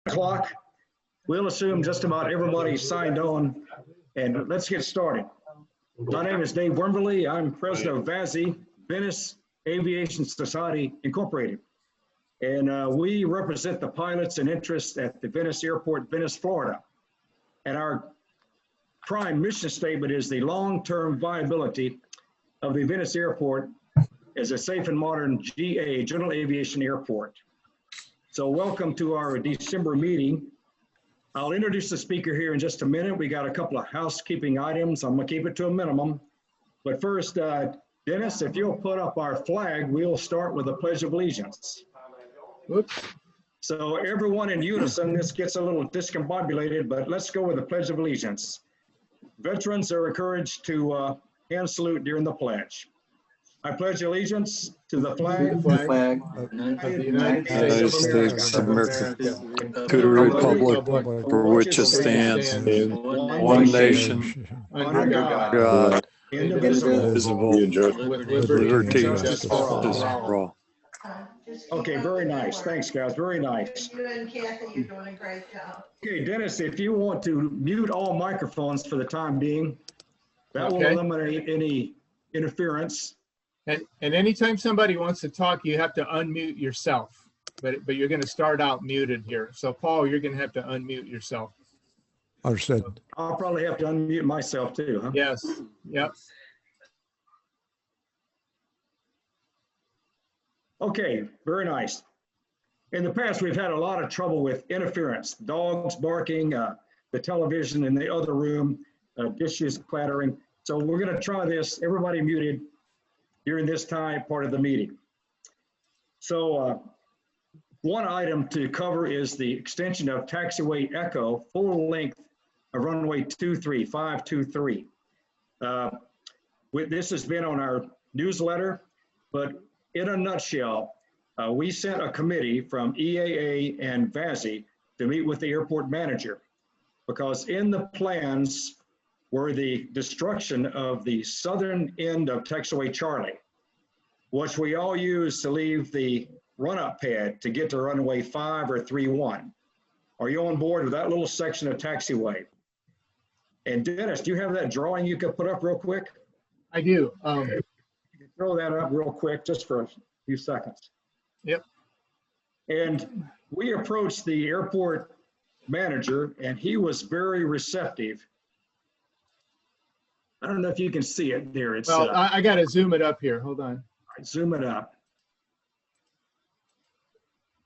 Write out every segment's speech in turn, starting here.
O'clock. We'll assume just about everybody signed on, and let's get started. My name is Dave Wimberly. I'm president of VASI, Venice Aviation Society Incorporated. And we represent the pilots and interests at the Venice Airport, Venice, Florida. And our prime mission statement is the long-term viability of the Venice Airport as a safe and modern GA, General Aviation Airport. So welcome to our December meeting. I'll introduce the speaker here in just a minute. We got a couple of housekeeping items. I'm gonna keep it to a minimum. But first, Dennis, if you'll put up our flag, we'll start with the Pledge of Allegiance. Oops. So everyone in unison, this gets a little discombobulated, but let's go with the Pledge of Allegiance. Veterans are encouraged to hand salute during the pledge. I pledge allegiance to the flag of the United States of America, to the republic for which it stands, one nation, under God, indivisible, with liberty and and justice justice for for all. Okay, very nice. Thanks, guys. Very nice. You and Kathy, you're doing a great job. Okay, Dennis, if you want to mute all microphones for the time being, that will eliminate any interference. And anytime somebody wants to talk, you have to unmute yourself. But you're going to start out muted here. So Paul, you're going to have to unmute yourself. Understood. I'll probably have to unmute myself too, huh? Yes. Yep. Okay, very nice. In the past, we've had a lot of trouble with interference, dogs barking, the television in the other room, dishes clattering. So we're going to try this, everybody muted during this time part of the meeting. So one item to cover is the extension of taxiway Echo, full length of runway 523. This has been on our newsletter, but in a nutshell, we sent a committee from EAA and VASI to meet with the airport manager, because in the plans were the destruction of the southern end of taxiway Charlie, which we all use to leave the run-up pad to get to runway 5 or 31. Are you on board with that little section of taxiway? And Dennis, do you have that drawing you could put up real quick? I do. Throw that up real quick just for a few seconds. Yep. And we approached the airport manager and he was very receptive. I don't know if you can see it there. It's well, I got to zoom it up here. Hold on. Zoom it up.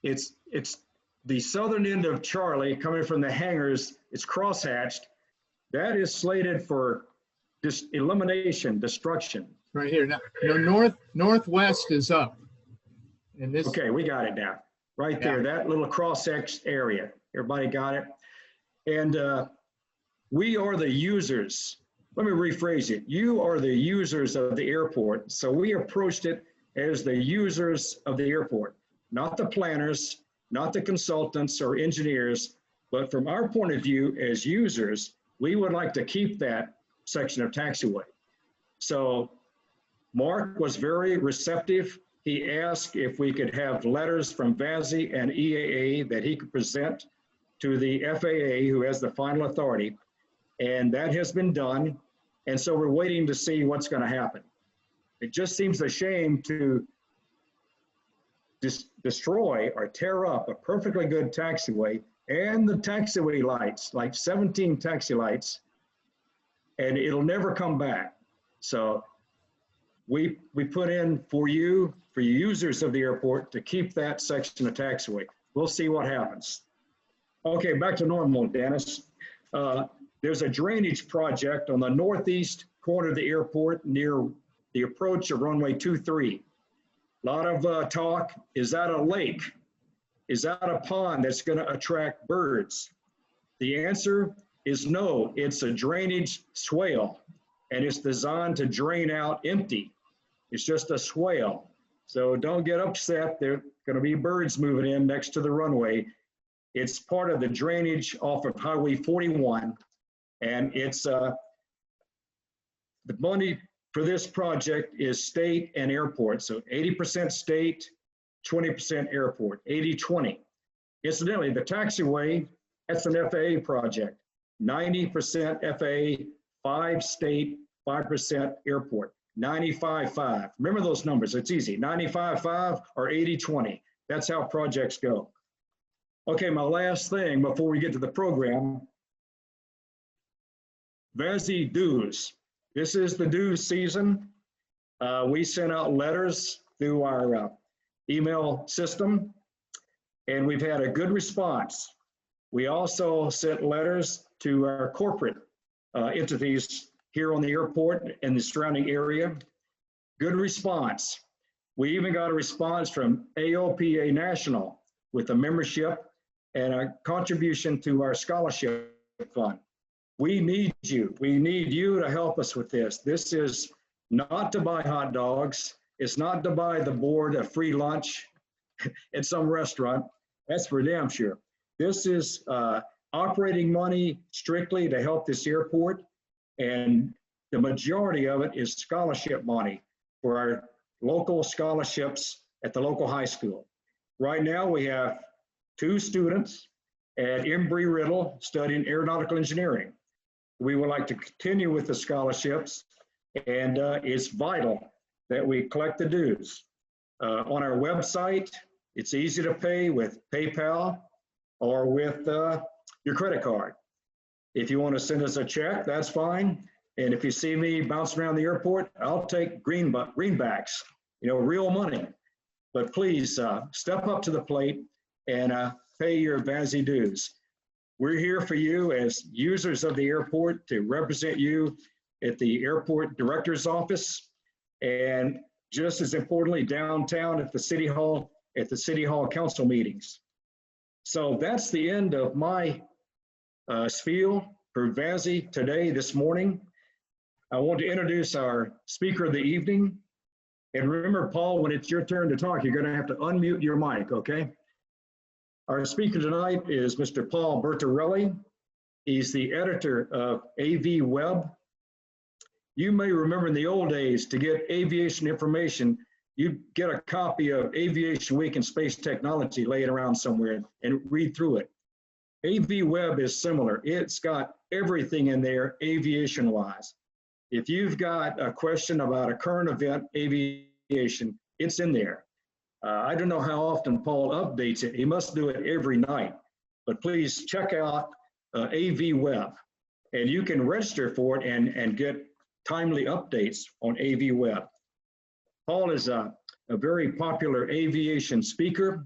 It's the southern end of Charlie coming from the hangars. It's crosshatched. That is slated for elimination, destruction. Right here. Now, northwest is up. And this. Okay, we got it now. Right there, that little cross-hatched area. Everybody got it? And we are the users. Let me rephrase it. You are the users of the airport. So we approached it as the users of the airport, not the planners, not the consultants or engineers, but from our point of view as users, we would like to keep that section of taxiway. So Mark was very receptive. He asked if we could have letters from VASI and EAA that he could present to the FAA, who has the final authority. And that has been done. And so we're waiting to see what's going to happen. It just seems a shame to destroy or tear up a perfectly good taxiway and the taxiway lights, like 17 taxi lights, and it'll never come back. So we put in for you users of the airport to keep that section of taxiway. We'll see what happens. Okay, back to normal, Dennis. There's a drainage project on the northeast corner of the airport near the approach of runway 23. A lot of talk, is that a lake? Is that a pond that's gonna attract birds? The answer is no, it's a drainage swale and it's designed to drain out empty. It's just a swale. So don't get upset, there are gonna be birds moving in next to the runway. It's part of the drainage off of Highway 41. And it's the money for this project is state and airport. So 80% state, 20% airport, 80-20. Incidentally, the taxiway, that's an FAA project. 90% FAA, 5 state, 5% airport. 95-5. Remember those numbers, it's easy. 95-5 or 80-20. That's how projects go. Okay, my last thing before we get to the program, VASI dues. This is the dues season. We sent out letters through our email system, and we've had a good response. We also sent letters to our corporate entities here on the airport and the surrounding area. Good response. We even got a response from AOPA National with a membership and a contribution to our scholarship fund. We need you. We need you to help us with this. This is not to buy hot dogs. It's not to buy the board a free lunch at some restaurant. That's for damn sure. This is operating money strictly to help this airport, and the majority of it is scholarship money for our local scholarships at the local high school. Right now we have 2 students at Embry-Riddle studying aeronautical engineering. We would like to continue with the scholarships, and it's vital that we collect the dues. On our website, it's easy to pay with PayPal or with your credit card. If you want to send us a check, that's fine. And if you see me bouncing around the airport, I'll take greenbacks, real money. But please step up to the plate and pay your VASI dues. We're here for you as users of the airport to represent you at the airport director's office, and just as importantly, downtown at the City Hall council meetings. So that's the end of my spiel for VASI today, this morning. I want to introduce our speaker of the evening. And remember, Paul, when it's your turn to talk, you're going to have to unmute your mic, okay? Our speaker tonight is Mr. Paul Bertorelli. He's the editor of AV Web. You may remember in the old days, to get aviation information, you'd get a copy of Aviation Week and Space Technology laying around somewhere and read through it. AV Web is similar. It's got everything in there aviation-wise. If you've got a question about a current event, aviation, it's in there. I don't know how often Paul updates it. He must do it every night. But please check out AV Web. And you can register for it and get timely updates on AV Web. Paul is a very popular aviation speaker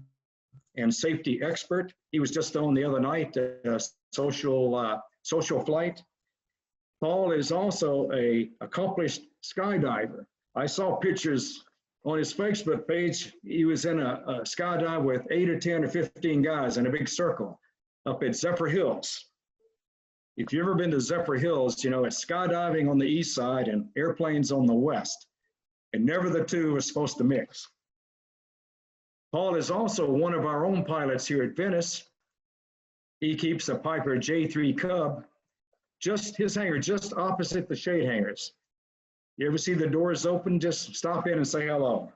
and safety expert. He was just on the other night, social flight. Paul is also an accomplished skydiver. I saw pictures on his Facebook page. He was in a skydive with 8 or 10 or 15 guys in a big circle up at Zephyr Hills. If you've ever been to Zephyr Hills, it's skydiving on the east side and airplanes on the west, and never the two are supposed to mix. Paul is also one of our own pilots here at Venice. He keeps a Piper J3 Cub, his hangar just opposite the shade hangars. You ever see the doors open, just stop in and say hello.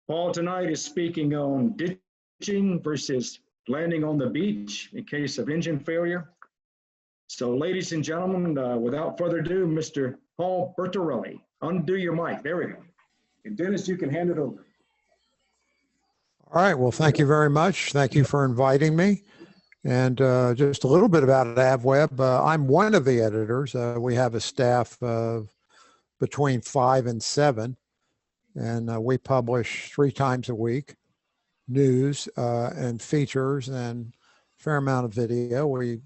Paul tonight is speaking on ditching versus landing on the beach in case of engine failure. So ladies and gentlemen, without further ado, Mr. Paul Bertorelli, undo your mic, there we go. And Dennis, you can hand it over. All right, well, thank you very much. Thank you for inviting me. And just a little bit about AvWeb. I'm one of the editors. We have a staff of between 5 and 7, and we publish 3 times a week, news and features and a fair amount of video. We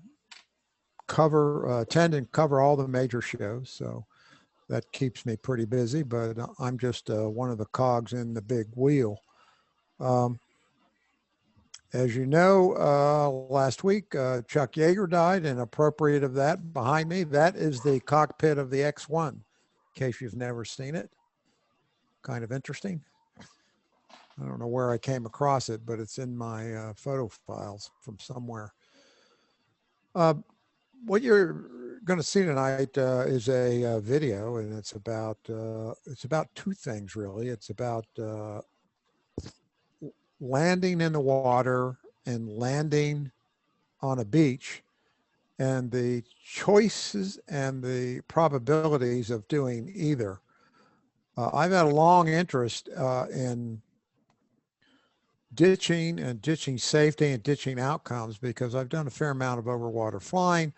tend to cover all the major shows, so that keeps me pretty busy, but I'm just one of the cogs in the big wheel. As you know, last week, Chuck Yeager died, and appropriate of that, behind me, that is the cockpit of the X-1, in case you've never seen it. Kind of interesting. I don't know where I came across it, but it's in my photo files from somewhere. What you're going to see tonight is a video, and it's about 2 things, really. It's about landing in the water and landing on a beach, and the choices and the probabilities of doing either. I've had a long interest in ditching and ditching safety and ditching outcomes because I've done a fair amount of overwater flying,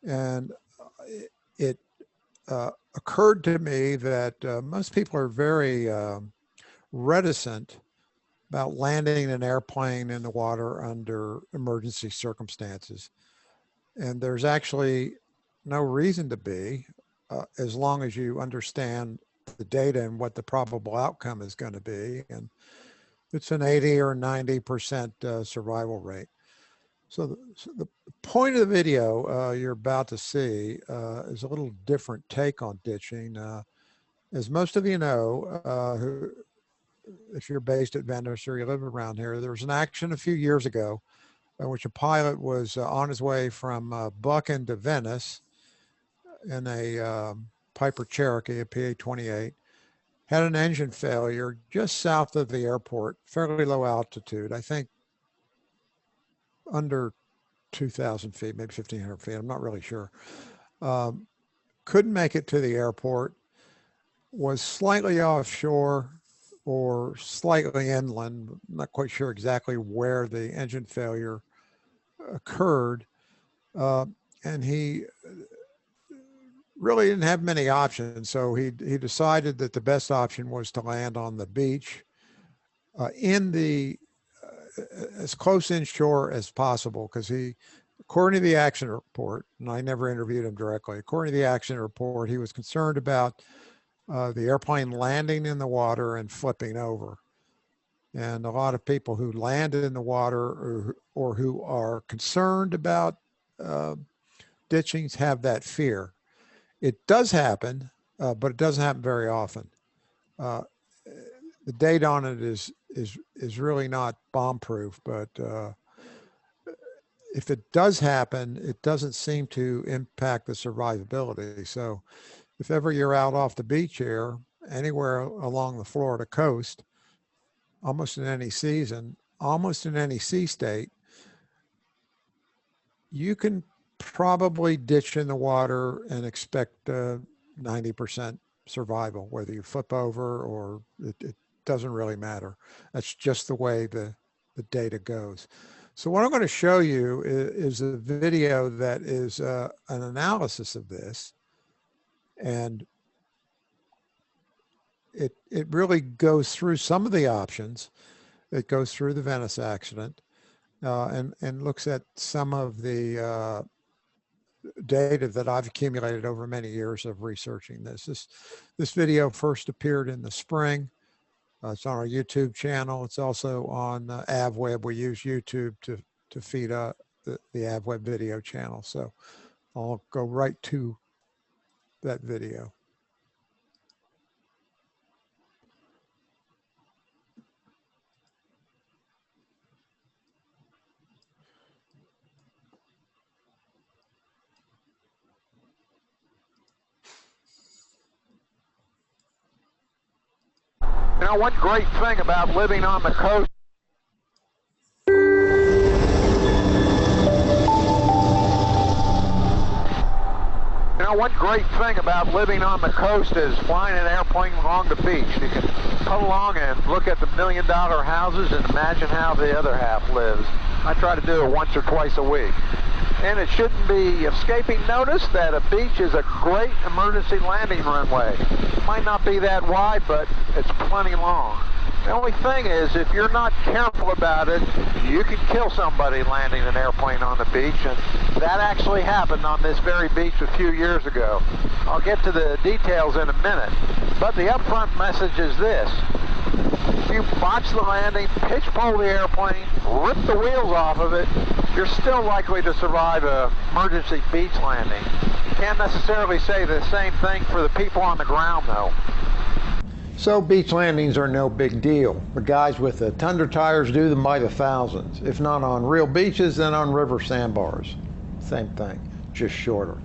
and it occurred to me that most people are very reticent about landing an airplane in the water under emergency circumstances. And there's actually no reason to be, as long as you understand the data and what the probable outcome is going to be. And it's an 80 or 90% survival rate. So the point of the video you're about to see is a little different take on ditching. As most of you know, if you're based at Venice or you live around here, there was an accident a few years ago in which a pilot was on his way from Buchan to Venice in a Piper Cherokee, a PA-28, had an engine failure just south of the airport, fairly low altitude, I think under 2,000 feet, maybe 1,500 feet, I'm not really sure. Couldn't make it to the airport, was slightly offshore or slightly inland, not quite sure exactly where the engine failure occurred. And he really didn't have many options. So he decided that the best option was to land on the beach in the as close inshore as possible, because he, according to the accident report, and I never interviewed him directly, according to the accident report, he was concerned about the airplane landing in the water and flipping over. And a lot of people who landed in the water or who are concerned about ditchings have that fear. It does happen, but it doesn't happen very often. The data on it is really not bomb-proof, but if it does happen, it doesn't seem to impact the survivability. So if ever you're out off the beach here, anywhere along the Florida coast, almost in any season, almost in any sea state, you can probably ditch in the water and expect 90% survival, whether you flip over or it doesn't really matter. That's just the way the data goes. So what I'm going to show you is a video that is an analysis of this. And it really goes through some of the options. It goes through the Venice accident and looks at some of the data that I've accumulated over many years of researching this. This video first appeared in the spring. It's on our YouTube channel. It's also on AvWeb. We use YouTube to feed the AvWeb video channel. So I'll go right to that video. You know, one great thing about living on the coast, is flying an airplane along the beach. You can pull along and look at the million-dollar houses and imagine how the other half lives. I try to do it once or twice a week. And it shouldn't be escaping notice that a beach is a great emergency landing runway. It might not be that wide, but it's plenty long. The only thing is, if you're not careful about it, you can kill somebody landing an airplane on the beach, and that actually happened on this very beach a few years ago. I'll get to the details in a minute, but the upfront message is this. If you botch the landing, pitch pole the airplane, rip the wheels off of it, you're still likely to survive an emergency beach landing. You can't necessarily say the same thing for the people on the ground, though. So beach landings are no big deal. The guys with the Tundra tires do them by the thousands. If not on real beaches, then on river sandbars. Same thing, just shorter.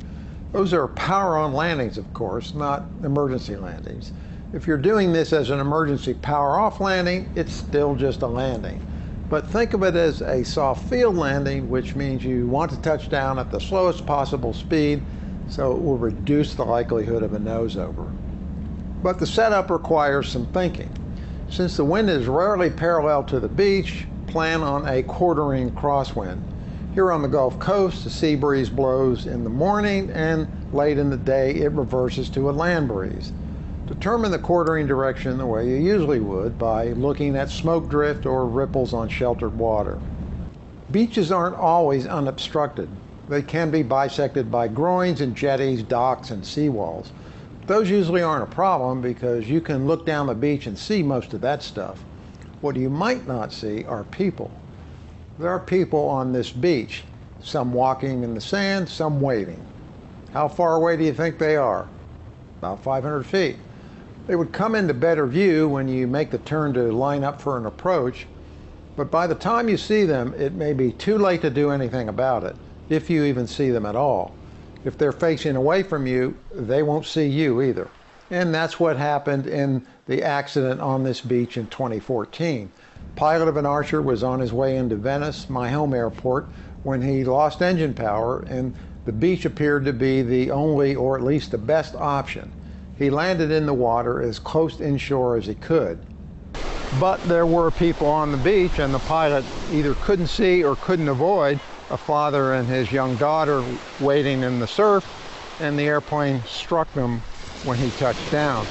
Those are power-on landings, of course, not emergency landings. If you're doing this as an emergency power-off landing, it's still just a landing. But think of it as a soft field landing, which means you want to touch down at the slowest possible speed so it will reduce the likelihood of a nose over. But the setup requires some thinking. Since the wind is rarely parallel to the beach, plan on a quartering crosswind. Here on the Gulf Coast, the sea breeze blows in the morning, and late in the day it reverses to a land breeze. Determine the quartering direction the way you usually would by looking at smoke drift or ripples on sheltered water. Beaches aren't always unobstructed. They can be bisected by groins and jetties, docks, and seawalls. Those usually aren't a problem because you can look down the beach and see most of that stuff. What you might not see are people. There are people on this beach, some walking in the sand, some waiting. How far away do you think they are? About 500 feet. They would come into better view when you make the turn to line up for an approach, but by the time you see them, it may be too late to do anything about it, if you even see them at all. If they're facing away from you, they won't see you either. And that's what happened in the accident on this beach in 2014. Pilot of an Archer was on his way into Venice, my home airport, when he lost engine power, and the beach appeared to be the only, or at least the best option. He landed in the water as close inshore as he could. But there were people on the beach, and the pilot either couldn't see or couldn't avoid a father and his young daughter waiting in the surf, and the airplane struck them when he touched down.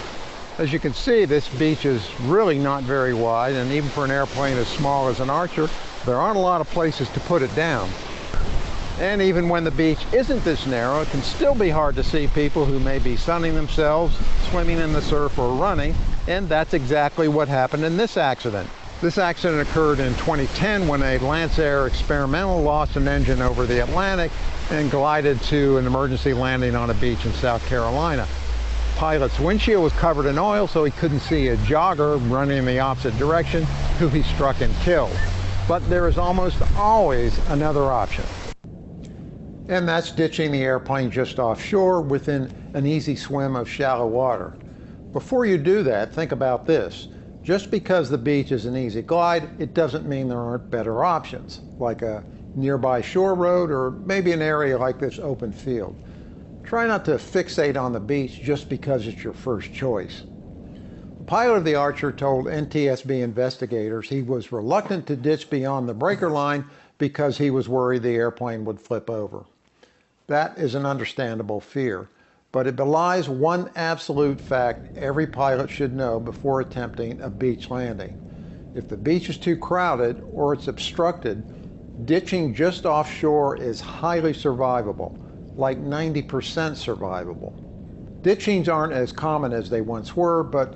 As you can see, this beach is really not very wide, and even for an airplane as small as an Archer, there aren't a lot of places to put it down. And even when the beach isn't this narrow, it can still be hard to see people who may be sunning themselves, swimming in the surf, or running, and that's exactly what happened in this accident. This accident occurred in 2010 when a Lancair experimental lost an engine over the Atlantic and glided to an emergency landing on a beach in South Carolina. Pilot's windshield was covered in oil, so he couldn't see a jogger running in the opposite direction who he struck and killed. But there is almost always another option. And that's ditching the airplane just offshore within an easy swim of shallow water. Before you do that, think about this. Just because the beach is an easy glide, it doesn't mean there aren't better options, like a nearby shore road or maybe an area like this open field. Try not to fixate on the beach just because it's your first choice. The pilot of the Archer told NTSB investigators he was reluctant to ditch beyond the breaker line because he was worried the airplane would flip over. That is an understandable fear, but it belies one absolute fact every pilot should know before attempting a beach landing. If the beach is too crowded or it's obstructed, ditching just offshore is highly survivable, like 90% survivable. Ditchings aren't as common as they once were, but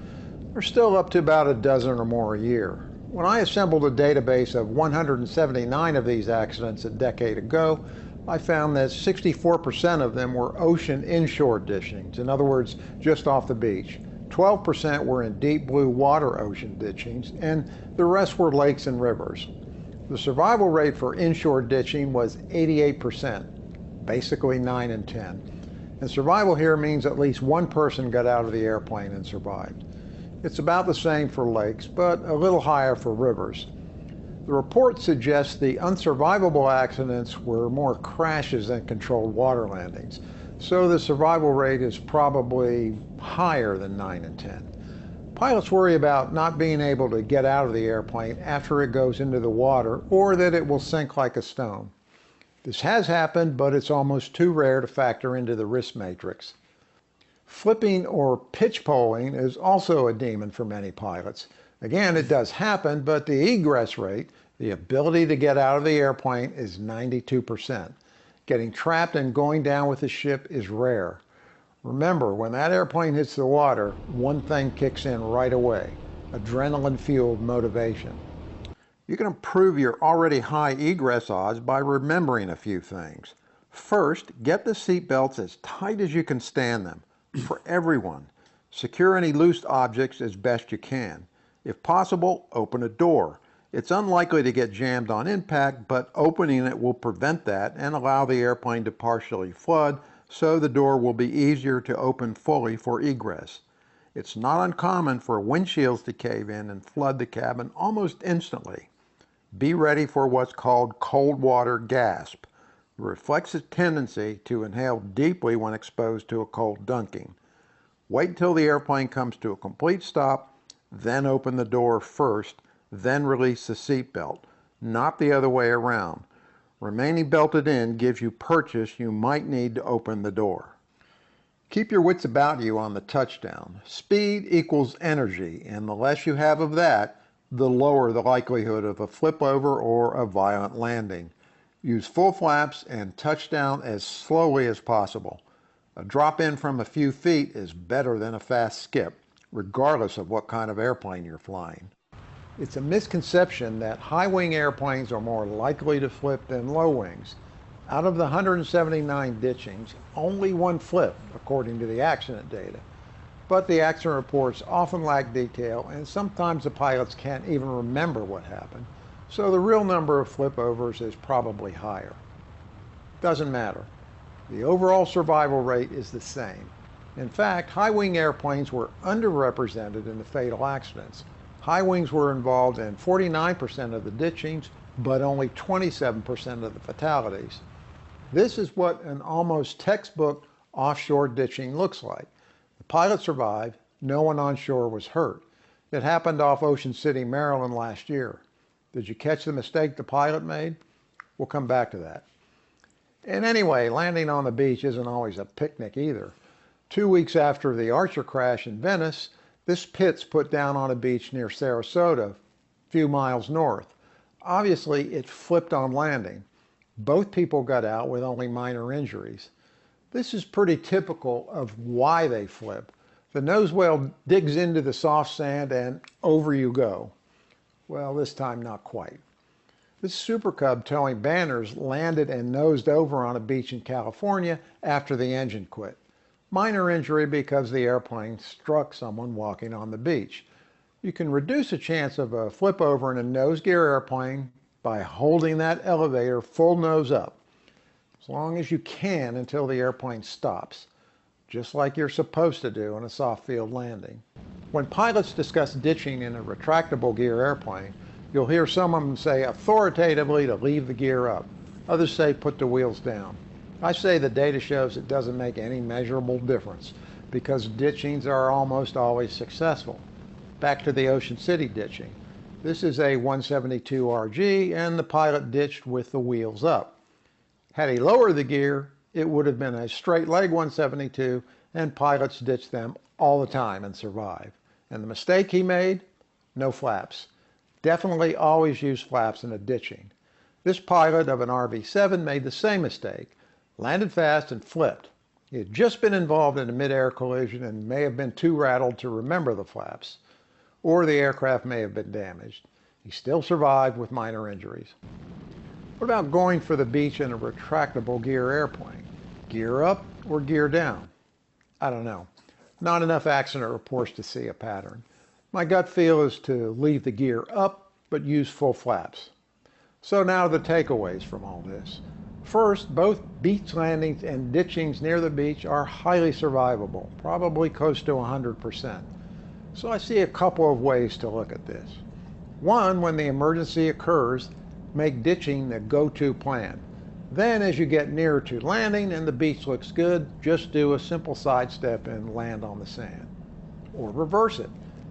they're still up to about a dozen or more a year. When I assembled a database of 179 of these accidents a decade ago, I found that 64% of them were ocean inshore ditchings, in other words, just off the beach. 12% were in deep blue water ocean ditchings, and the rest were lakes and rivers. The survival rate for inshore ditching was 88%, basically 9 in 10. And survival here means at least one person got out of the airplane and survived. It's about the same for lakes, but a little higher for rivers. The report suggests the unsurvivable accidents were more crashes than controlled water landings, so the survival rate is probably higher than 9 in 10. Pilots worry about not being able to get out of the airplane after it goes into the water, or that it will sink like a stone. This has happened, but it's almost too rare to factor into the risk matrix. Flipping or pitch poling is also a demon for many pilots. Again, it does happen, but the egress rate, the ability to get out of the airplane, is 92%. Getting trapped and going down with the ship is rare. Remember, when that airplane hits the water, one thing kicks in right away: adrenaline-fueled motivation. You can improve your already high egress odds by remembering a few things. First, get the seat belts as tight as you can stand them, for everyone. Secure any loose objects as best you can. If possible, open a door. It's unlikely to get jammed on impact, but opening it will prevent that and allow the airplane to partially flood, so the door will be easier to open fully for egress. It's not uncommon for windshields to cave in and flood the cabin almost instantly. Be ready for what's called cold water gasp, the reflexive tendency to inhale deeply when exposed to a cold dunking. Wait until the airplane comes to a complete stop, then open the door first, then release the seatbelt, not the other way around. Remaining belted in gives you purchase you might need to open the door. Keep your wits about you on the touchdown. Speed equals energy, and the less you have of that, the lower the likelihood of a flip over or a violent landing. Use full flaps and touchdown as slowly as possible. A drop in from a few feet is better than a fast skip, regardless of what kind of airplane you're flying. It's a misconception that high-wing airplanes are more likely to flip than low wings. Out of the 179 ditchings, only one flipped, according to the accident data. But the accident reports often lack detail, and sometimes the pilots can't even remember what happened, so the real number of flipovers is probably higher. Doesn't matter. The overall survival rate is the same. In fact, high-wing airplanes were underrepresented in the fatal accidents. High wings were involved in 49% of the ditchings, but only 27% of the fatalities. This is what an almost textbook offshore ditching looks like. The pilot survived, no one on shore was hurt. It happened off Ocean City, Maryland last year. Did you catch the mistake the pilot made? We'll come back to that. And anyway, landing on the beach isn't always a picnic either. 2 weeks after the Archer crash in Venice, this Pitts put down on a beach near Sarasota, a few miles north. Obviously, it flipped on landing. Both people got out with only minor injuries. This is pretty typical of why they flip. The nose whale digs into the soft sand and over you go. Well, this time not quite. This Super Cub towing banners landed and nosed over on a beach in California after the engine quit. Minor injury because the airplane struck someone walking on the beach. You can reduce a chance of a flip over in a nose gear airplane by holding that elevator full nose up, as long as you can until the airplane stops, just like you're supposed to do on a soft field landing. When pilots discuss ditching in a retractable gear airplane, you'll hear some of them say authoritatively to leave the gear up. Others say put the wheels down. I say the data shows it doesn't make any measurable difference because ditchings are almost always successful. Back to the Ocean City ditching. This is a 172 RG and the pilot ditched with the wheels up. Had he lowered the gear, it would have been a straight leg 172 and pilots ditch them all the time and survive. And the mistake he made? No flaps. Definitely always use flaps in a ditching. This pilot of an RV-7 made the same mistake. Landed fast and flipped. He had just been involved in a mid-air collision and may have been too rattled to remember the flaps, or the aircraft may have been damaged. He still survived with minor injuries. What about going for the beach in a retractable gear airplane? Gear up or gear down? I don't know. Not enough accident reports to see a pattern. My gut feel is to leave the gear up, but use full flaps. So now the takeaways from all this. First, both beach landings and ditchings near the beach are highly survivable, probably close to 100%. So I see a couple of ways to look at this. One, when the emergency occurs, make ditching the go-to plan. Then as you get nearer to landing and the beach looks good, just do a simple sidestep and land on the sand. Or reverse it.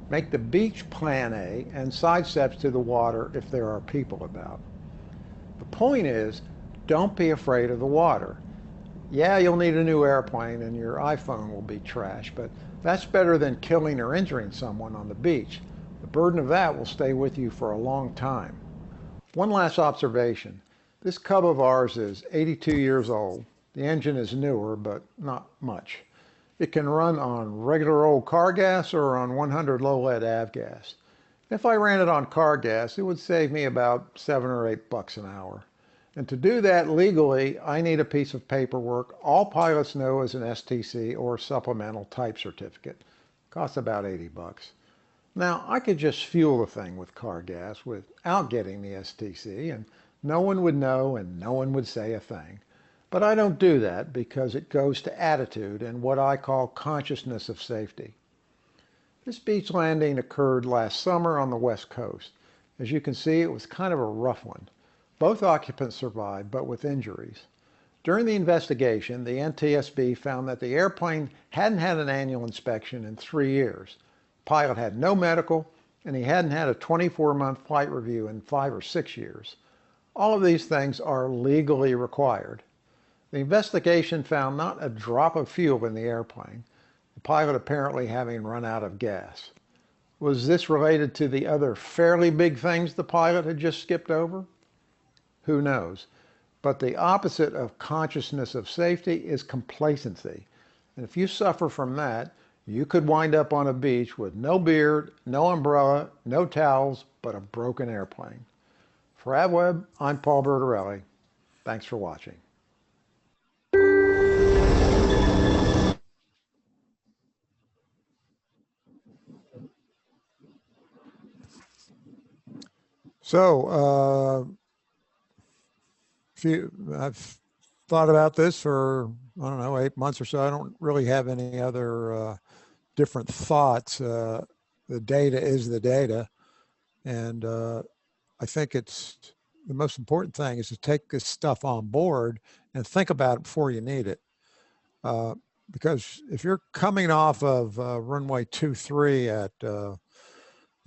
Make the beach plan A and sidesteps to the water if there are people about. The point is, don't be afraid of the water. Yeah, you'll need a new airplane and your iPhone will be trash, but that's better than killing or injuring someone on the beach. The burden of that will stay with you for a long time. One last observation. This Cub of ours is 82 years old. The engine is newer, but not much. It can run on regular old car gas or on 100 low lead avgas. If I ran it on car gas, it would save me about $7 or $8 an hour. And to do that legally, I need a piece of paperwork all pilots know is an STC or supplemental type certificate. Costs about $80. Now, I could just fuel the thing with car gas without getting the STC, and no one would know and no one would say a thing. But I don't do that because it goes to attitude and what I call consciousness of safety. This beach landing occurred last summer on the West Coast. As you can see, it was kind of a rough one. Both occupants survived, but with injuries. During the investigation, the NTSB found that the airplane hadn't had an annual inspection in 3 years. The pilot had no medical, and he hadn't had a 24-month flight review in 5 or 6 years. All of these things are legally required. The investigation found not a drop of fuel in the airplane, the pilot apparently having run out of gas. Was this related to the other fairly big things the pilot had just skipped over? Who knows? But the opposite of consciousness of safety is complacency. And if you suffer from that, you could wind up on a beach with no beard, no umbrella, no towels, but a broken airplane. For AvWeb, I'm Paul Bertorelli. Thanks for watching. So, I've thought about this for, I don't know, 8 months or so. I don't really have any other different thoughts. The data is the data. And I think it's the most important thing is to take this stuff on board and think about it before you need it. Because if you're coming off of runway 23 at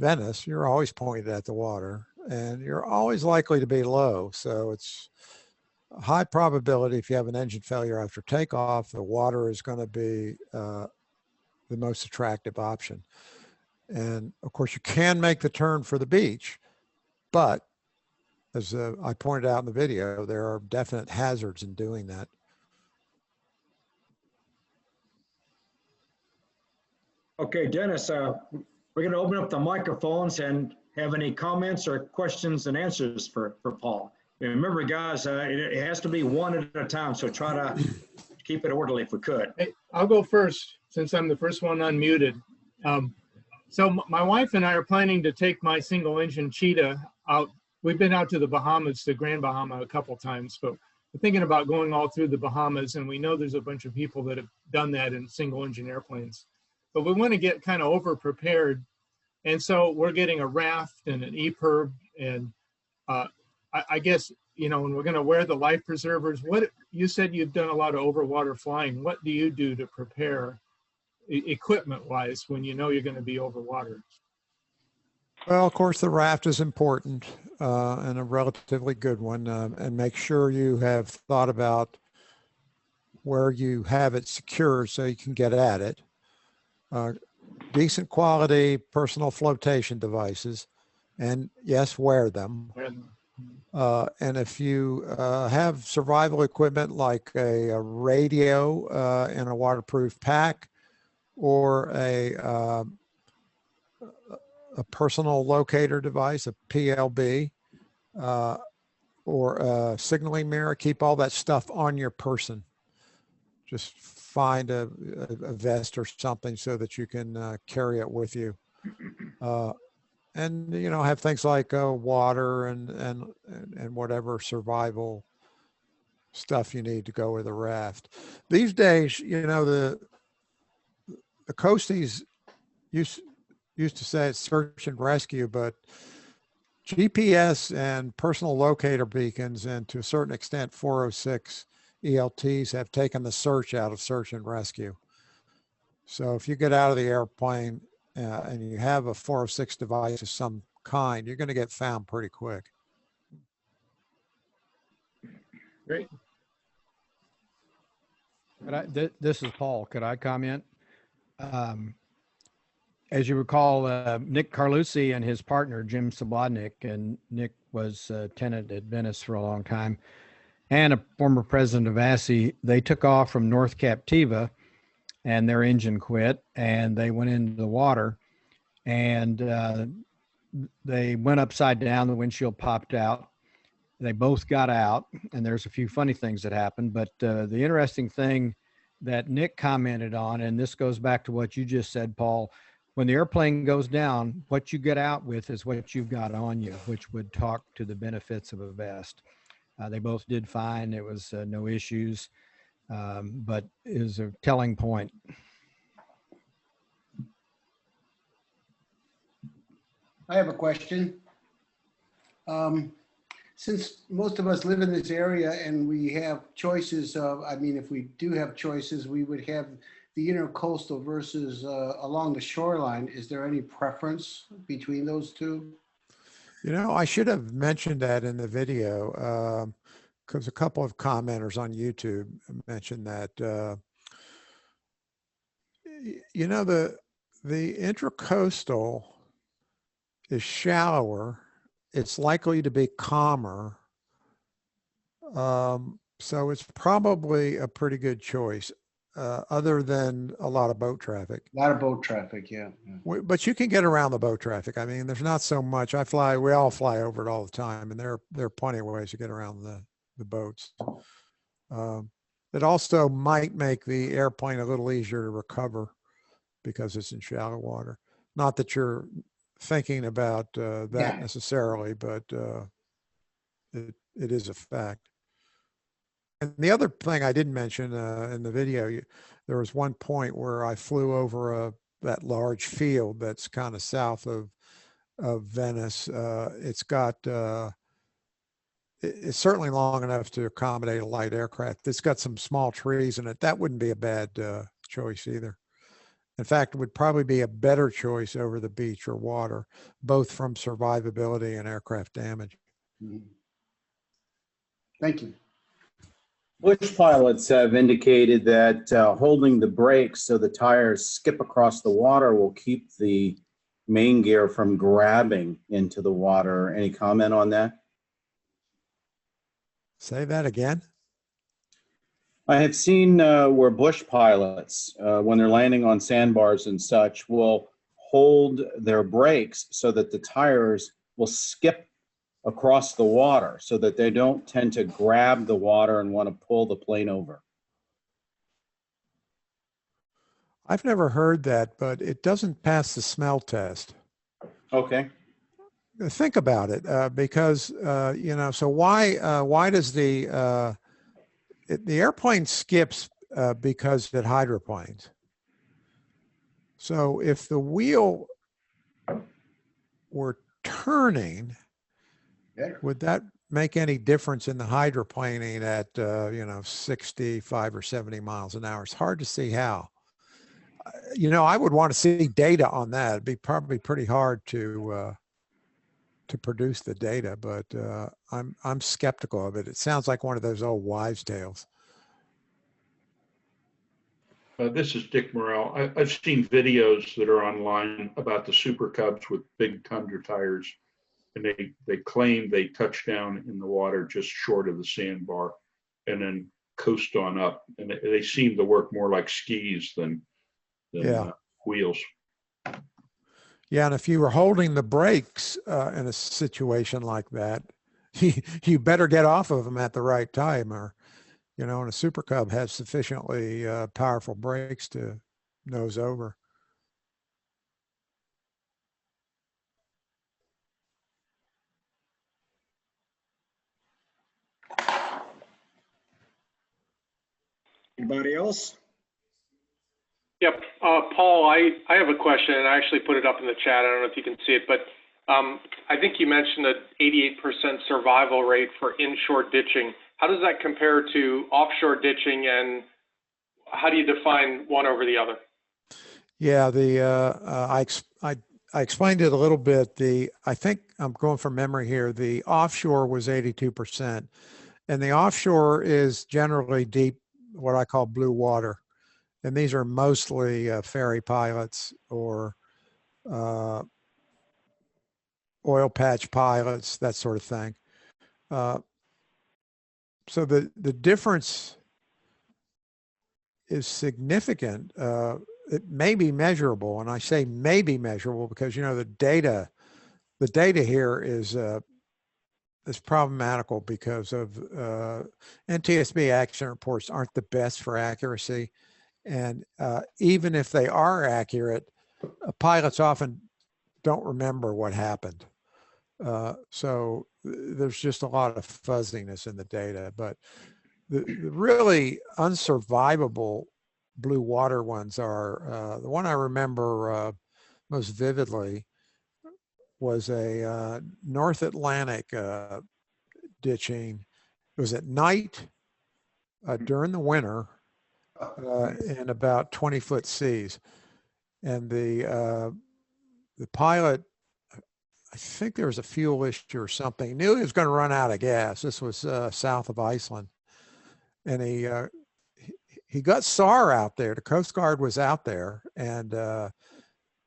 Venice, you're always pointed at the water and you're always likely to be low. So it's a high probability if you have an engine failure after takeoff, the water is going to be the most attractive option. And of course you can make the turn for the beach, but as I pointed out in the video, there are definite hazards in doing that. Okay, Dennis, we're going to open up the microphones and have any comments or questions and answers for Paul. And remember, guys, it has to be one at a time, so try to keep it orderly if we could. Hey, I'll go first since I'm the first one unmuted. So my wife and I are planning to take my single engine Cheetah out. We've been out to the Bahamas, to Grand Bahama a couple times, but we're thinking about going all through the Bahamas, and we know there's a bunch of people that have done that in single engine airplanes. But we want to get kind of over prepared. And so we're getting a raft and an EPIRB, and I guess, you know, and we're going to wear the life preservers. What you said you've done a lot of overwater flying. What do you do to prepare equipment wise when you know you're going to be over water? Well, of course, the raft is important and a relatively good one. And make sure you have thought about where you have it secure so you can get at it. Decent quality personal flotation devices, and yes, wear them. And if you have survival equipment like a radio in a waterproof pack, or a personal locator device, a PLB, or a signaling mirror, keep all that stuff on your person. Just find a vest or something so that you can carry it with you. And, you know, have things like water and whatever survival stuff you need to go with a raft. These days, you know, the coasties used to say it's search and rescue, but GPS and personal locator beacons, and to a certain extent 406 ELTs, have taken the search out of search and rescue. So if you get out of the airplane and you have a 406 device of some kind, you're going to get found pretty quick. Great. This is Paul. Could I comment? As you recall, Nick Carlucci and his partner, Jim Sublodnik, and Nick was a tenant at Venice for a long time, and a former president of VASI, they took off from North Captiva and their engine quit and they went into the water, and they went upside down, the windshield popped out. They both got out, and there's a few funny things that happened, but the interesting thing that Nick commented on, and this goes back to what you just said, Paul, when the airplane goes down, what you get out with is what you've got on you, which would talk to the benefits of a vest. They both did fine. It was no issues, but is a telling point. I have a question. Since most of us live in this area and we have choices of, I mean, if we do have choices, we would have the intercoastal versus along the shoreline. Is there any preference between those two? You know, I should have mentioned that in the video because a couple of commenters on YouTube mentioned that. You know, the intracoastal is shallower. It's likely to be calmer. So it's probably a pretty good choice, other than a lot of boat traffic. A lot of boat traffic, yeah. But you can get around the boat traffic. I mean, there's not so much. We all fly over it all the time, and there are plenty of ways to get around the boats. It also might make the airplane a little easier to recover because it's in shallow water. Not that you're thinking about that necessarily, but it is a fact. And the other thing I didn't mention in the video, there was one point where I flew over that large field that's kind of south of Venice. It's got, it's certainly long enough to accommodate a light aircraft. It's got some small trees in it. That wouldn't be a bad choice either. In fact, it would probably be a better choice over the beach or water, both from survivability and aircraft damage. Mm-hmm. Thank you. Bush pilots have indicated that holding the brakes so the tires skip across the water will keep the main gear from grabbing into the water. Any comment on that? Say that again. I have seen where Bush pilots, when they're landing on sandbars and such, will hold their brakes so that the tires will skip across the water so that they don't tend to grab the water and want to pull the plane over. I've never heard that, but it doesn't pass the smell test. Okay. Think about it, because you know. So why does the airplane skips because it hydroplanes? So if the wheel were turning, would that make any difference in the hydroplaning at you know, 65 or 70 miles an hour? It's hard to see how. You know, I would want to see data on that. It'd be probably pretty hard to produce the data, but I'm skeptical of it. It sounds like one of those old wives' tales. This is Dick Morrell. I've seen videos that are online about the Super Cubs with big Tundra tires, and they claim they touch down in the water just short of the sandbar and then coast on up. And they seem to work more like skis than wheels. Yeah, and if you were holding the brakes in a situation like that, you better get off of them at the right time, or, you know, and a Super Cub has sufficiently powerful brakes to nose over. Anybody else? Yep. Paul, I have a question, and I actually put it up in the chat. I don't know if you can see it, but I think you mentioned an 88% survival rate for inshore ditching. How does that compare to offshore ditching, and how do you define one over the other? Yeah, I explained it a little bit. I think I'm going from memory here. The offshore was 82%, and the offshore is generally deep, what I call blue water. And these are mostly ferry pilots or oil patch pilots, that sort of thing. So the difference is significant. It may be measurable, and I say may be measurable because, you know, the data here is problematical because of NTSB accident reports aren't the best for accuracy. And even if they are accurate, pilots often don't remember what happened. So there's just a lot of fuzziness in the data. But the really unsurvivable blue water ones are, the one I remember most vividly was a North Atlantic ditching. It was at night during the winter in about 20-foot seas. And the pilot, I think there was a fuel issue or something, he knew he was going to run out of gas. This was south of Iceland. And he got SAR out there. The Coast Guard was out there and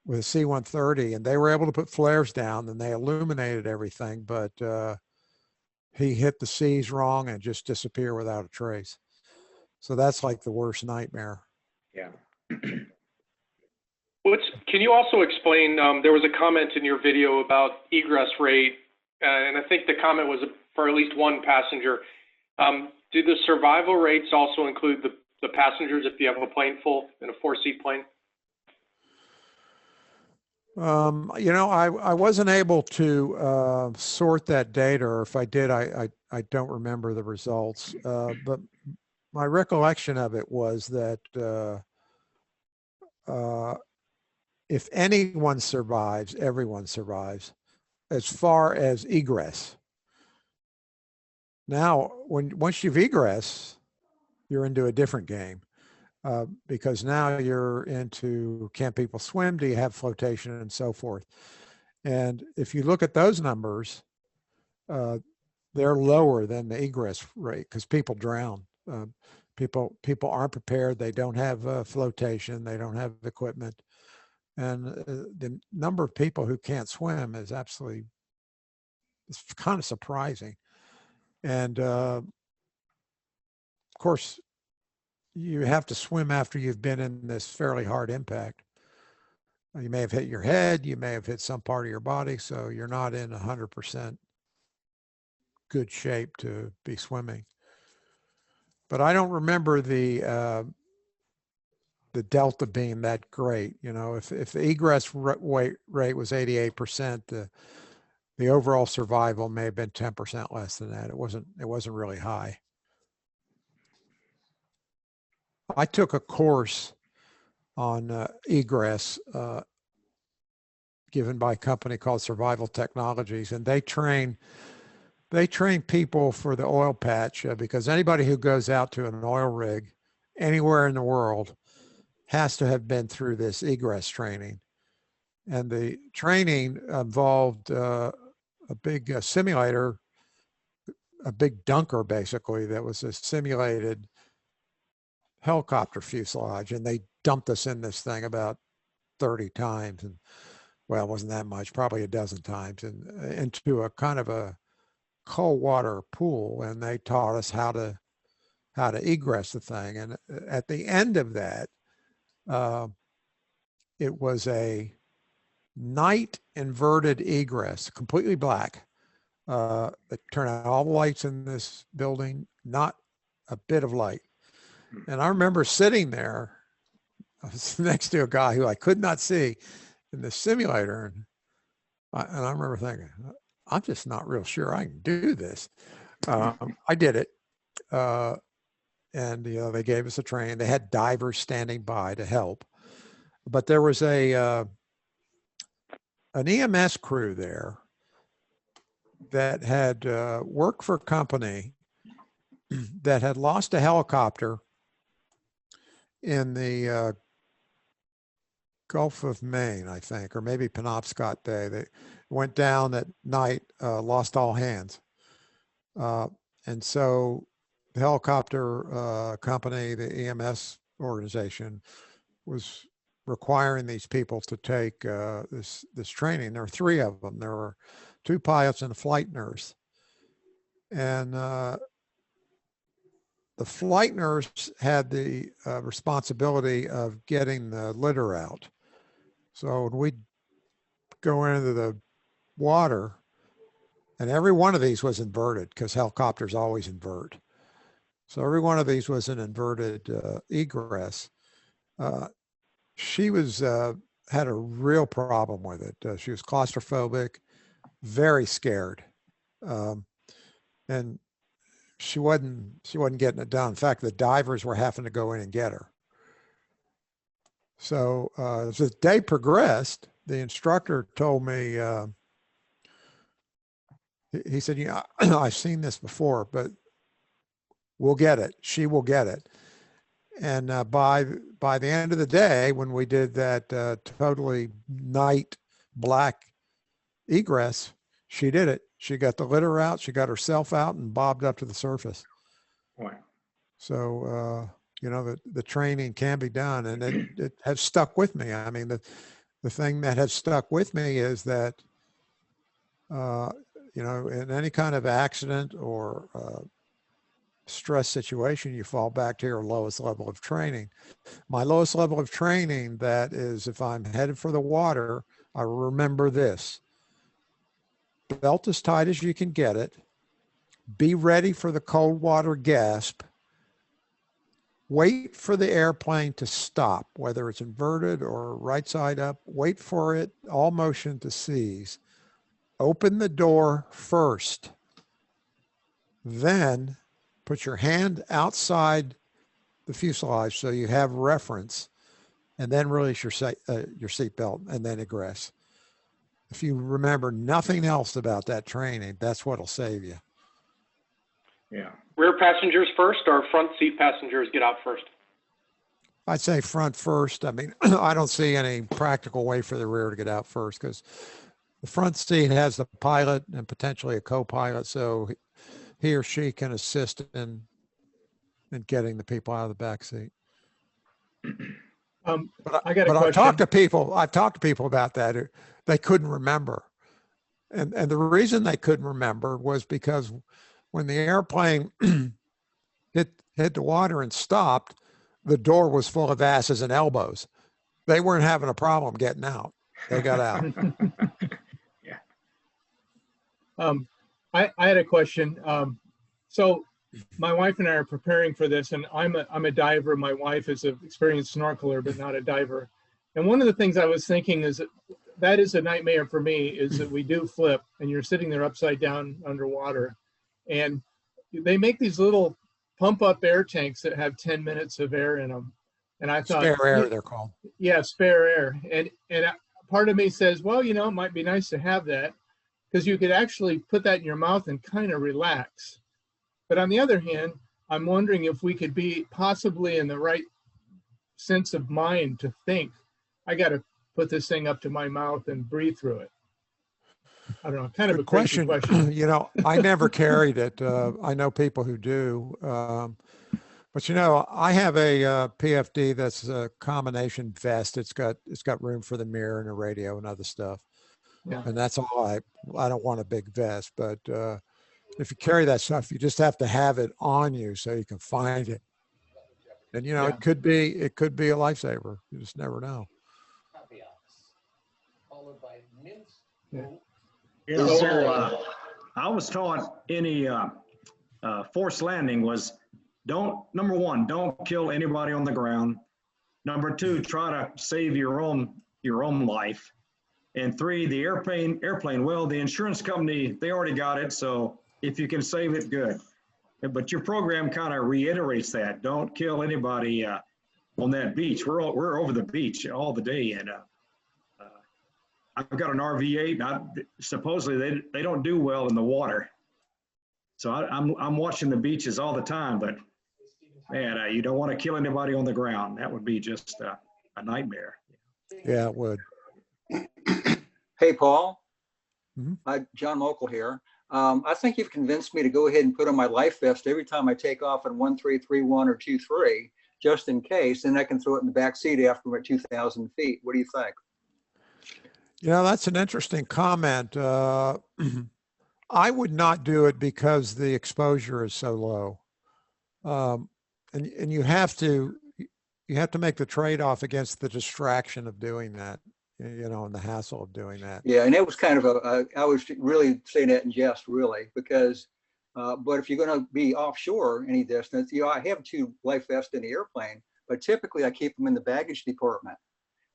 with a C-130, and they were able to put flares down and they illuminated everything, but he hit the seas wrong and just disappeared without a trace. So that's like the worst nightmare. Yeah. Can you also explain, there was a comment in your video about egress rate, and I think the comment was for at least one passenger. Do the survival rates also include the passengers if you have a plane full in a 4-seat plane? You know, I wasn't able to sort that data, or if I did, I don't remember the results. But my recollection of it was that if anyone survives, everyone survives, as far as egress. Now, once you've egress, you're into a different game. Because now you're into, can people swim? Do you have flotation and so forth? And if you look at those numbers, they're lower than the egress rate because people drown. People aren't prepared. They don't have flotation. They don't have equipment. And the number of people who can't swim is absolutely, it's kind of surprising. And of course, you have to swim after you've been in this fairly hard impact. You may have hit your head, you may have hit some part of your body, so you're not in 100% good shape to be swimming. But I don't remember the delta being that great. You know, if the egress rate was 88%, the overall survival may have been 10% less than that. It wasn't really high. I took a course on egress given by a company called Survival Technologies, and they train people for the oil patch because anybody who goes out to an oil rig anywhere in the world has to have been through this egress training. And the training involved a big simulator, a big dunker basically, that was a simulated helicopter fuselage, and they dumped us in this thing about 30 times, and well, it wasn't that much, probably a dozen times, and into a kind of a cold water pool, and they taught us how to egress the thing. And at the end of that, it was a night inverted egress, completely black. They turn out all the lights in this building, not a bit of light. And I remember sitting there, I was next to a guy who I could not see in the simulator. And I remember thinking, I'm just not real sure I can do this. I did it. And, you know, they gave us a training. They had divers standing by to help. But there was an EMS crew there that had worked for a company that had lost a helicopter in the Gulf of Maine, I think, or maybe Penobscot Bay. They went down at night, lost all hands. And so the helicopter company, the EMS organization, was requiring these people to take this training. There were 3 of them. There were 2 pilots and a flight nurse. And the flight nurse had the responsibility of getting the litter out. So when we go into the water, and every one of these was inverted because helicopters always invert. So every one of these was an inverted egress. She was had a real problem with it. She was claustrophobic, very scared, and she wasn't getting it done. In fact, the divers were having to go in and get her. So as the day progressed, the instructor told me, he said, "Yeah, I've seen this before, but we'll get it. She will get it." And by the end of the day, when we did that totally night black egress, she did it. She got the litter out, she got herself out, and bobbed up to the surface. Right. So you know, the training can be done, and it has stuck with me. I mean, the thing that has stuck with me is that you know, in any kind of accident or stress situation, you fall back to your lowest level of training. My lowest level of training, that is, if I'm headed for the water, I remember this: belt as tight as you can get it, be ready for the cold water gasp, wait for the airplane to stop, whether it's inverted or right side up, wait for it, all motion to cease, open the door first, then put your hand outside the fuselage so you have reference, and then release your seat belt, and then egress. If you remember nothing else about that training, that's what'll save you. Yeah. Rear passengers first or front seat passengers get out first? I'd say front first. I mean, I don't see any practical way for the rear to get out first, because the front seat has the pilot and potentially a co-pilot, so he or she can assist in getting the people out of the back seat. But I got a question. I've talked to people about that. They couldn't remember. And the reason they couldn't remember was because when the airplane hit the water and stopped, the door was full of asses and elbows. They weren't having a problem getting out. They got out. Yeah. I had a question. So my wife and I are preparing for this, and I'm a diver. My wife is an experienced snorkeler, but not a diver. And one of the things I was thinking is that is a nightmare for me, is that we do flip and you're sitting there upside down underwater, and they make these little pump up air tanks that have 10 minutes of air in them. And I thought, spare air, they're called. Yeah, spare air. And part of me says, well, you know, it might be nice to have that, because you could actually put that in your mouth and kind of relax. But on the other hand, I'm wondering if we could be possibly in the right sense of mind to think, I got to put this thing up to my mouth and breathe through it. I don't know, kind of a crazy question. You know, I never carried it. I know people who do. But you know, I have a PFD that's a combination vest. It's got room for the mirror and a radio and other stuff. Yeah. And that's all. I don't want a big vest, but if you carry that stuff, you just have to have it on you so you can find it. And you know, Yeah. it could be a lifesaver. You just never know. Yeah. You know, so I was taught any forced landing was number one, don't kill anybody on the ground. Number two, try to save your own life. And three, the airplane, well, the insurance company, they already got it. So if you can save it, good. But your program kind of reiterates that. Don't kill anybody on that beach. We're over the beach all the day. And I've got an RV8, and supposedly they don't do well in the water. So I'm watching the beaches all the time, but man, you don't want to kill anybody on the ground. That would be just a nightmare. Yeah, it would. Hey, Paul. Mm-hmm. John Mokel here. I think you've convinced me to go ahead and put on my life vest every time I take off in 1331 or 23, just in case, and I can throw it in the back seat after we're at 2,000 feet. What do you think? You know, that's an interesting comment. I would not do it because the exposure is so low. And you have to make the trade-off against the distraction of doing that, you know, and the hassle of doing that. Yeah, and it was kind of I was really saying that in jest, really, because, but if you're going to be offshore any distance, you know, I have 2 life vests in the airplane, but typically I keep them in the baggage department,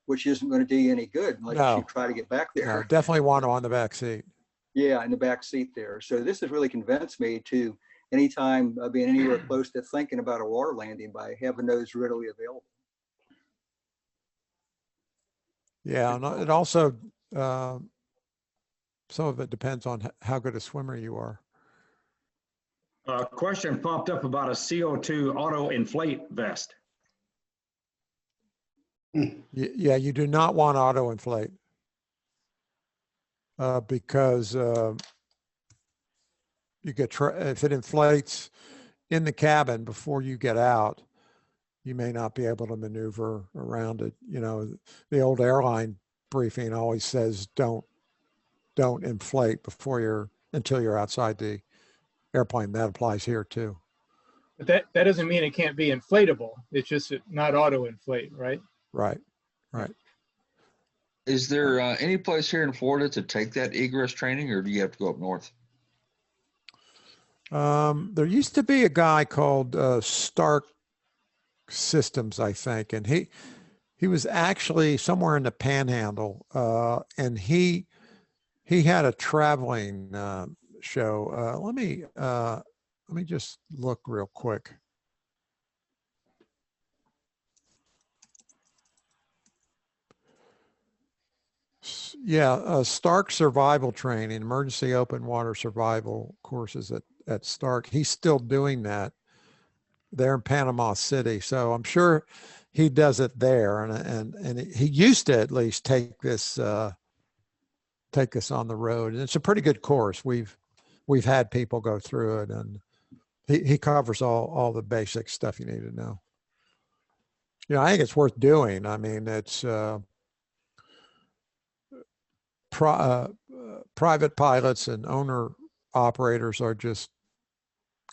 which isn't going to do you any good unless you try to get back there. No, definitely want them on the back seat. Yeah, in the back seat there. So this has really convinced me to, anytime being anywhere close to thinking about a water landing, by having those readily available. Yeah, and it also some of it depends on how good a swimmer you are. A question popped up about a CO2 auto inflate vest. Yeah, you do not want auto inflate because you get if it inflates in the cabin before you get out, you may not be able to maneuver around it. You know, the old airline briefing always says don't inflate until you're outside the airplane. That applies here too. But that doesn't mean it can't be inflatable. It's just not auto inflate, right? Right. Is there any place here in Florida to take that egress training, or do you have to go up north? There used to be a guy called Stark Systems, I think, and he was actually somewhere in the Panhandle, and he had a traveling show. Let me just look real quick. Yeah, Stark Survival Training, Emergency Open Water Survival courses at Stark. He's still doing that there in Panama City. So I'm sure he does it there. And he used to at least take us on the road. And it's a pretty good course. We've had people go through it, and he covers all the basic stuff you need to know. You know, I think it's worth doing. I mean, it's private pilots and owner operators are just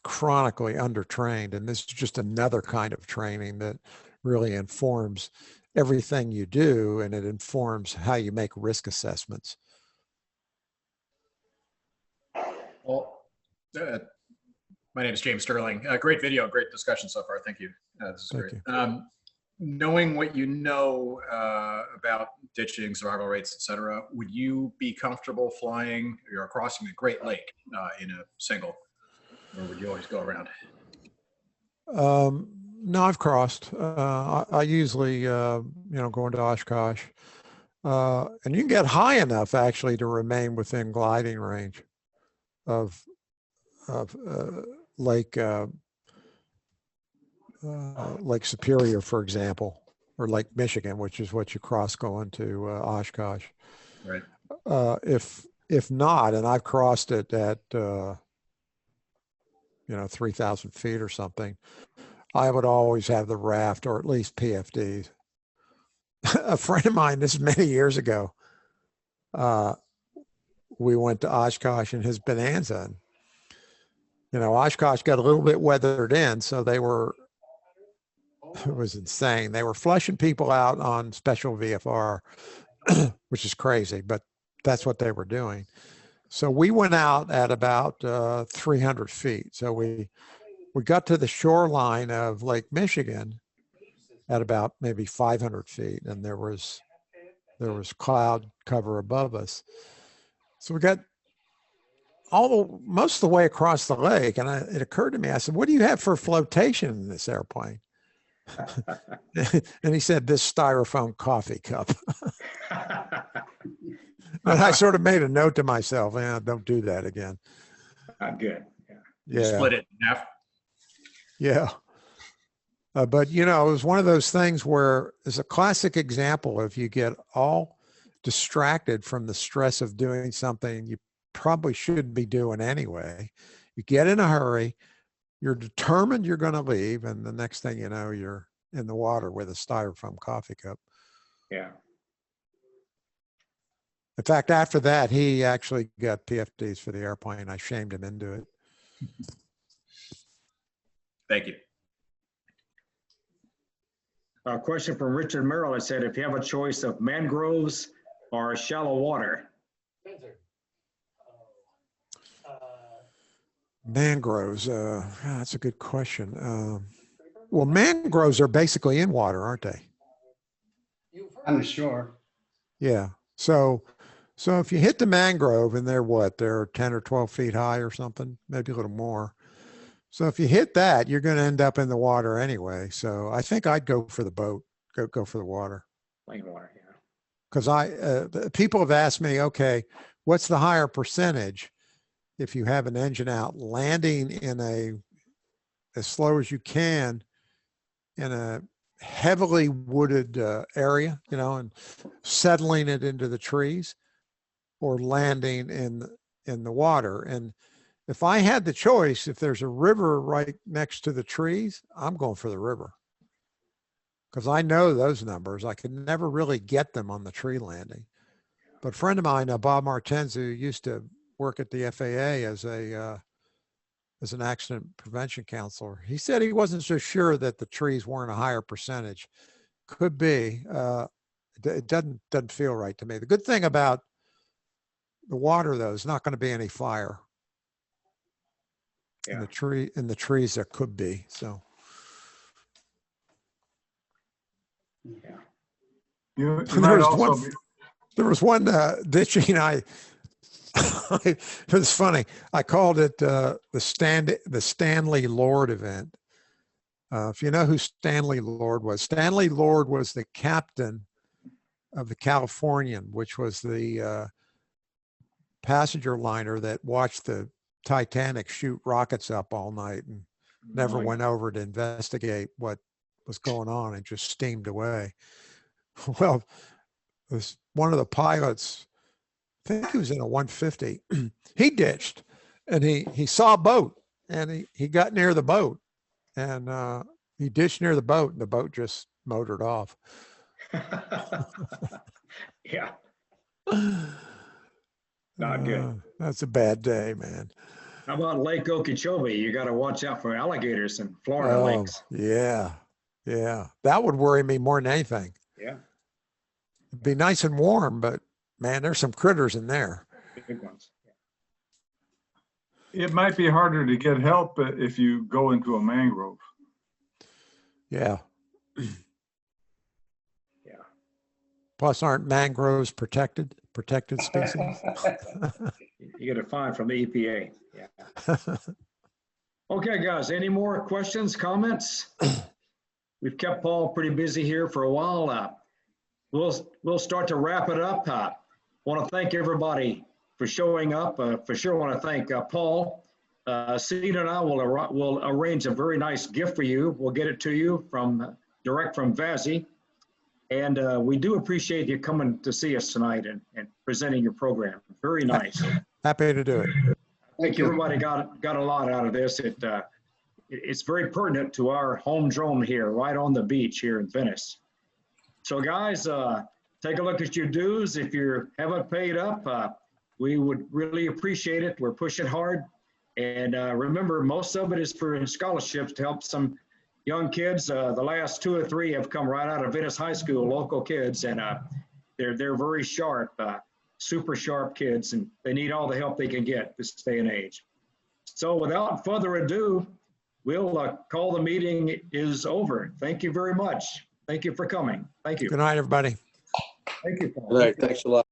chronically undertrained, and this is just another kind of training that really informs everything you do, and it informs how you make risk assessments. Well, my name is James Sterling. Great video, great discussion so far. Thank you. This is great. Knowing what you know about ditching, survival rates, et cetera, would you be comfortable flying or crossing the Great Lake in a single, or would you always go around? No, I've crossed. I usually, go into Oshkosh, and you can get high enough actually to remain within gliding range of Lake Superior, for example, or Lake Michigan, which is what you cross going to Oshkosh. Right. If not, and I've crossed it at 3,000 feet or something, I would always have the raft or at least PFDs. A friend of mine, this is many years ago, we went to Oshkosh in his Bonanza. And, Oshkosh got a little bit weathered in, so it was insane. They were flushing people out on special VFR, which is crazy, but that's what they were doing. So we went out at about 300 feet. So we got to the shoreline of Lake Michigan at about maybe 500 feet, and there was cloud cover above us. So we got most of the way across the lake, and it occurred to me, I said, what do you have for flotation in this airplane? And he said, this styrofoam coffee cup. And I sort of made a note to myself, don't do that again. Not good. Yeah. Split it in half. Yeah. But, it was one of those things where it's a classic example of you get all distracted from the stress of doing something you probably shouldn't be doing anyway. You get in a hurry, you're determined you're going to leave, and the next thing you know, you're in the water with a styrofoam coffee cup. Yeah. In fact, after that, he actually got PFDs for the airplane. I shamed him into it. Thank you. A question from Richard Merrill. It said, if you have a choice of mangroves or shallow water. Mangroves, that's a good question. Well, mangroves are basically in water, aren't they? On the shore. Yeah. So if you hit the mangrove, and they're 10 or 12 feet high or something, maybe a little more. So if you hit that, you're going to end up in the water anyway. So I think I'd go for the boat, go for the water. Plain water, yeah. Because people have asked me, okay, what's the higher percentage if you have an engine out landing in as slow as you can in a heavily wooded area, you know, and settling it into the trees, or landing in the water. And if I had the choice, if there's a river right next to the trees, I'm going for the river, because I know those numbers. I could never really get them on the tree landing. But a friend of mine, Bob Martens, who used to work at the FAA as an accident prevention counselor, he said he wasn't so sure that the trees weren't a higher percentage. Could be. It doesn't feel right to me. The good thing about the water, though, is not going to be any fire. Yeah. In the trees there could be. So Yeah. You might also be. There was one ditching it was funny. I called it the Stanley Lord event. If you know who Stanley Lord was the captain of the Californian, which was the passenger liner that watched the Titanic shoot rockets up all night and never went over to investigate what was going on and just steamed away. Well, one of the pilots, I think he was in a 150, he ditched, and he saw a boat, and he got near the boat, and he ditched near the boat, and the boat just motored off. Yeah. Not good. That's a bad day, man. How about Lake Okeechobee? You got to watch out for alligators in Florida lakes. Yeah. Yeah. That would worry me more than anything. Yeah. It'd be nice and warm, but man, there's some critters in there. Big ones. It might be harder to get help if you go into a mangrove. Yeah. Yeah. Plus, aren't mangroves protected species? You get a fine from the EPA. Yeah. Okay, guys, any more questions, comments? We've kept Paul pretty busy here for a while. We'll start to wrap it up. Want to thank everybody for showing up. For sure want to thank Paul. Cena and I will arrange a very nice gift for you. We'll get it to you direct from VASI. And we do appreciate you coming to see us tonight and presenting your program. Very nice. Happy to do it. I think everybody got a lot out of this. It's very pertinent to our home drone here, right on the beach here in Venice. So guys, take a look at your dues. If you haven't paid up, we would really appreciate it. We're pushing hard. And remember, most of it is for scholarships to help some young kids. The last 2 or 3 have come right out of Venice High School, local kids, and they're very sharp, super sharp kids, and they need all the help they can get this day and age. So without further ado, we'll call the meeting is over. Thank you very much. Thank you for coming. Thank you. Good night, everybody. Thank you, Paul. All right, thanks a lot.